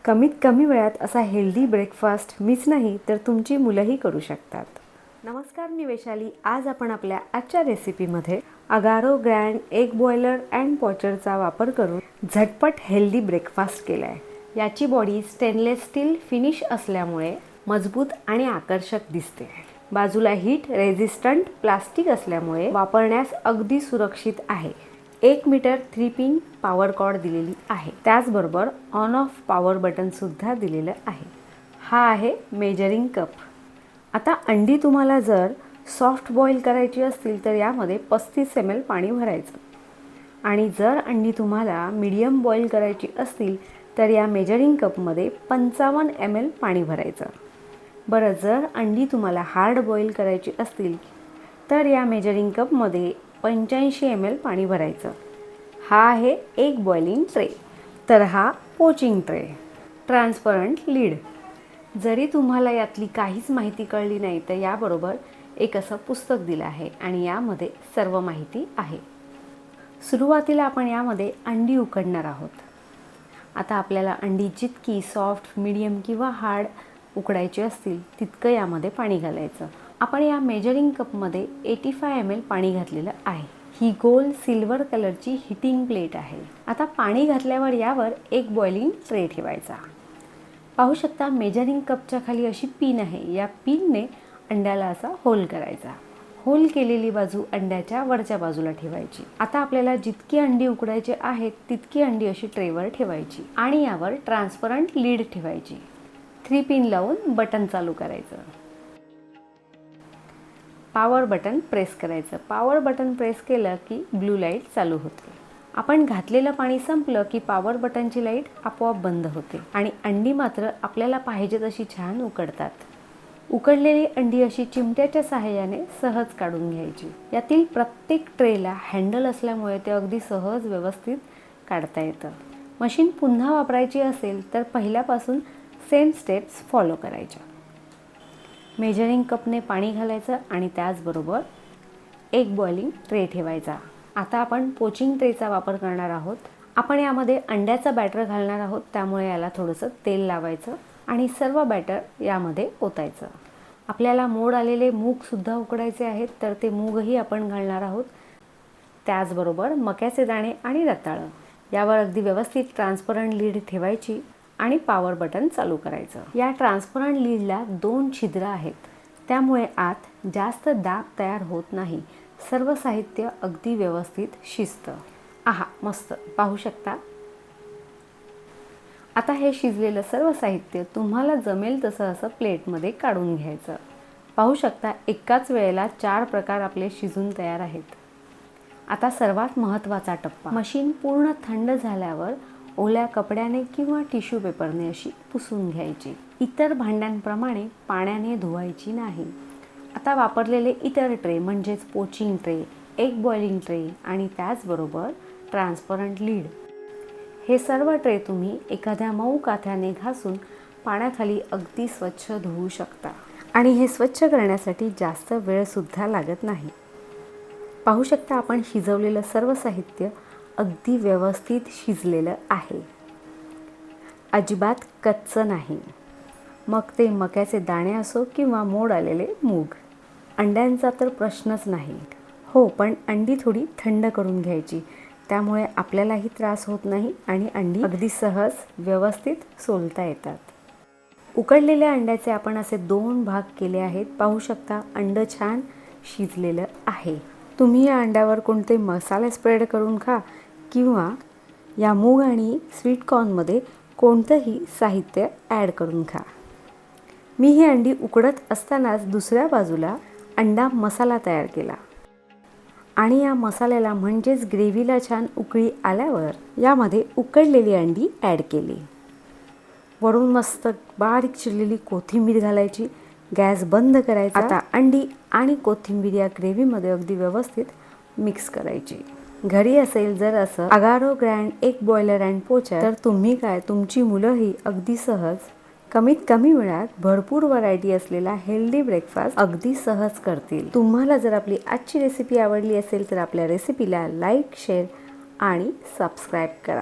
कमीत कमी वेळात असा हेल्दी ब्रेकफास्ट मीच नाही तर तुमची मुलंही करू शकतात. नमस्कार, मी वैशाली. आज आपण आपल्या आजच्या रेसिपीमध्ये Agaro grand egg boiler and पॉचरचा वापर करून झटपट हेल्दी ब्रेकफास्ट केला आहे. याची बॉडी स्टेनलेस स्टील फिनिश असल्यामुळे मजबूत आणि आकर्षक दिसते. बाजूला हीट रेझिस्टंट प्लास्टिक असल्यामुळे वापरण्यास अगदी सुरक्षित आहे. 1 मीटर 3 पिन पॉवर कॉर्ड दिलेली आहे. त्याचबरोबर ऑन ऑफ पॉवर बटन सुद्धा दिलेलं आहे. हा आहे मेजरिंग कप. आता अंडी तुम्हाला जर सॉफ्ट बॉईल करायची असतील तर यामध्ये 35 ml पाणी भरायचं आणि जर अंडी तुम्हाला मीडियम बॉईल करायची असतील तर या मेजरिंग कपमध्ये 55 ml पाणी भरायचं. बरं, जर अंडी तुम्हाला हार्ड बॉईल करायची असतील तर या मेजरिंग कपमध्ये 85 ml पाणी भरायचं. हा आहे एग बॉइलिंग ट्रे. तर हा पोचिंग ट्रे. Transparent lead. जरी तुम्हाला यातली काहीच माहिती कळली नाही तर याबरोबर एक असं पुस्तक दिलं आहे आणि यामध्ये सर्व माहिती आहे. सुरुवातीला आपण यामध्ये अंडी उकडणार आहोत. आता आपल्याला अंडी जितकी सॉफ्ट, मीडियम किंवा हार्ड उकडायची असतील तितकं यामध्ये पाणी घालायचं. आपण या मेजरिंग कपमध्ये 85 ml पाणी घातलेलं आहे. ही गोल सिल्वर कलरची हीटिंग प्लेट आहे. आता पाणी घातल्यावर यावर एक बॉइलिंग ट्रे ठेवायचा. पाहू शकता मेजरिंग कपच्या खाली अशी पिन आहे. या पिनने अंड्याला असा होल करायचा. होल केलेली बाजू अंड्याच्या वरच्या बाजूला ठेवायची. आता आपल्याला जितकी अंडी उकडायची आहेत तितकी अंडी अशी ट्रेवर ठेवायची आणि यावर ट्रान्सपरंट लीड ठेवायची. 3 पिन लावून बटन चालू करायचं. पॉवर बटन प्रेस करायचं. पॉवर बटन प्रेस केलं की ब्लू लाईट चालू होते. आपण घातलेलं पाणी संपलं की पॉवर बटनची लाईट आपोआप बंद होते आणि अंडी मात्र आपल्याला पाहिजे तशी छान उकडतात. उकडलेली अंडी अशी चिमट्याच्या सहाय्याने सहज काढून घ्यायची. यातील प्रत्येक ट्रेला हँडल असल्यामुळे ते अगदी सहज व्यवस्थित काढता येतं. मशीन पुन्हा वापरायची असेल तर पहिल्यापासून सेम स्टेप्स फॉलो करायच्या. मेजरिंग कपने पाणी घालायचं आणि त्याचबरोबर एक बॉइलिंग ट्रे ठेवायचा. आता आपण पोचिंग ट्रेचा वापर करणार आहोत. आपण यामध्ये अंड्याचा बॅटर घालणार आहोत, त्यामुळे याला थोडंसं तेल लावायचं आणि सर्व बॅटर यामध्ये ओतायचं. आपल्याला मोड आलेले मूगसुद्धा उकडायचे आहेत तर ते मूगही आपण घालणार आहोत. त्याचबरोबर मक्याचे दाणे आणि रताळं. यावर अगदी व्यवस्थित ट्रान्सपरंट लीड ठेवायची आणि पॉवर बटन चालू करायचं. या ट्रान्सपरंट लीडला 2 छिद्र आहेत, त्यामुळे आत जास्त दाब तयार होत नाही. सर्व साहित्य अगदी व्यवस्थित शिजतं. आहा, मस्त. पाहू शकता. आता हे शिजलेलं सर्व साहित्य तुम्हाला जमेल तसं असं प्लेटमध्ये काढून घ्यायचं. पाहू शकता एकाच वेळेला 4 प्रकार आपले शिजून तयार आहेत. आता सर्वात महत्त्वाचा टप्पा. मशीन पूर्ण थंड झाल्यावर ओल्या कपड्याने किंवा टिश्यू पेपरने अशी पुसून घ्यायची. इतर भांड्यांप्रमाणे पाण्याने धुवायची नाही. आता वापरलेले इतर ट्रे म्हणजेच poaching tray, egg boiling tray आणि त्याचबरोबर ट्रान्सपरंट लीड, हे सर्व ट्रे तुम्ही एखाद्या मऊ काथ्याने घासून पाण्याखाली अगदी स्वच्छ धुवू शकता आणि हे स्वच्छ करण्यासाठी जास्त वेळसुद्धा लागत नाही. पाहू शकता आपण शिजवलेलं सर्व साहित्य अगदी व्यवस्थित शिजलेलं आहे. अजिबात कच्चं नाही. मग ते मक्याचे दाणे असो किंवा मोड आलेले मूग. अंड्यांचा तर प्रश्नच नाही. हो, पण अंडी थोडी थंड करून घ्यायची, त्यामुळे आपल्यालाही त्रास होत नाही आणि अंडी अगदी सहज व्यवस्थित सोलता येतात. उकडलेल्या अंड्याचे आपण असे 2 भाग केले आहेत. पाहू शकता अंड छान शिजलेलं आहे. तुम्ही या अंड्यावर कोणते मसाले स्प्रेड करून खा किंवा या मूग आणि स्वीट कॉर्नमध्ये कोणतंही साहित्य ॲड करून खा. मी ही अंडी उकडत असतानाच दुसऱ्या बाजूला अंडा मसाला तयार केला आणि या मसाल्याला म्हणजेच ग्रेव्हीला छान उकळी आल्यावर यामध्ये उकडलेली अंडी ॲड केली. वरून मस्त बारीक चिरलेली कोथिंबीर घालायची. गॅस बंद करायचा. आता अंडी आणि कोथिंबीर या ग्रेव्हीमध्ये अगदी व्यवस्थित मिक्स करायची. घरी असेल जर असं Agaro grand egg boiler and पोचर तर तुम्ही काय, तुमची मुलंही अगदी सहज कमीत कमी वेळात भरपूर व्हरायटी असलेला हेल्दी ब्रेकफास्ट अगदी सहज करतील. तुम्हाला जर आपली आजची रेसिपी आवडली असेल तर आपल्या रेसिपीला लाईक, शेअर आणि सबस्क्राईब करा.